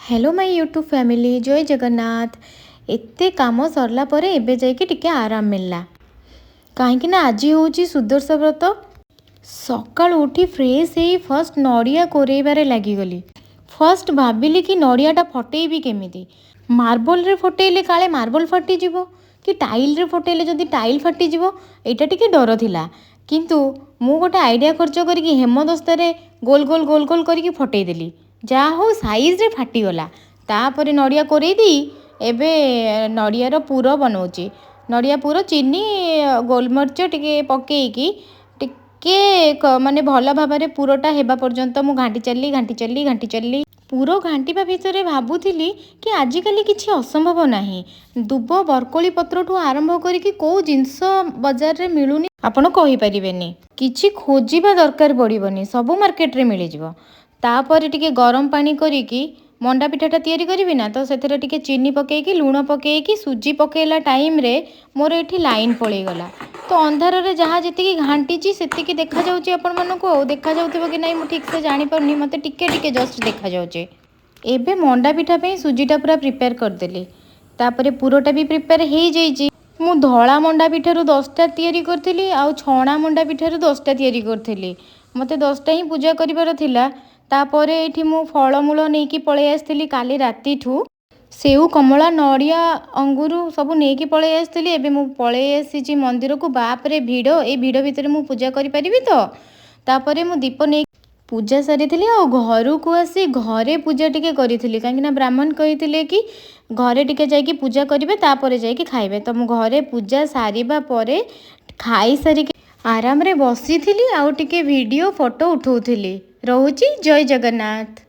Hello my YouTube family जय जगन्नाथ। एते काम सरला परे एबे जाइके टिके आराम मिलला कहीं आज हूँ सुदर्शन व्रत। सकाल उठी फ्रेश ही फर्स्ट नड़िया कोरेबारे लगिगली। फर्स्ट भाविली कि नड़ियाटा फटेबी केमिति। मार्बल रे फटेले काले मार्बल फाटीजिवो कि टाइल रे फटेले जदि टाइल फाटीजिवो एटा टिके डर थिला। किंतु मु गोटे आइडिया खर्च करके हेमदस्तारे गोल गोल गोल गोल करके फटेदेली। जा हो साइज रे फाटीगला। तापर नड़िया कोरेई दी एबे नड़ियार पुर बनाऊँची। नड़िया पुर चीनी गोलमरीच टिके पकेइकी टिके माने भल भाव पुरटा हेबा पर्यंत मु घाटी चली। पुर घाटिबा भितर भाबुथिली कि आजिकाली किछि असंभव नाही। दुब बरकोली पत्र ठू आरंभ करिकी को जिंस बाजार रे मिलुनी आपण कहि परिबेनी। किछि खोजिबा दरकार पड़िबनी, सबु मार्केट रे मिल जिवो। तापर टिके गरम पानी करिकी मंडा पिठाटा तैयारी करिवि ना, तो सेथरे टिके चीनी पकेइकी लूण पकेइकी सुजी पकेइला टाइम रे मोर एठी लाइन पळेई गला। तो अंधार रे जहाँ जेतिकी घांटीची सेतिकी देखा जाउची आपण मानको। देखा जाउथिबो कि नाही मु ठीक से जानि परनी, मते टिके टिके जस्ट देखा जाउची। एबे मंडा पिठा पे सुजीटा पूरा प्रिपेयर करदेली। तापरे पुरोटा भी प्रिपेयर हो जाइए। मु धला मंडा पिठारू 10टा तैयारी करथिली आउ छणा मंडा पिठारू 10टा तैयारी करथिली। मते 10टा ही पूजा करिवार थिला। तापरे एठी मु फलमूल नेकी पळेई आस्थिली काली रातिठू। सेऊ कमला नड़िया अंगूर सब नहीं पलि आसती। एबे मु पलि आसी मंदिर को। बापरे भिड़, ए भिड़ भितर मु पूजा करि परिबि तो। तापरे मु दीप नहीं पूजा सारी आ घर को आसी घरे पूजा टिके करी कहीं ब्राह्मण कही कि घरे टिके जाइए पूजा करेंगे तापर जाइए खाइबे। तो मु घरे पूजा सारिबा परे खाई सारी आराम रे बसी थी आउ टिके वीडियो फोटो उठाउथिली। रहुची जय जगन्नाथ।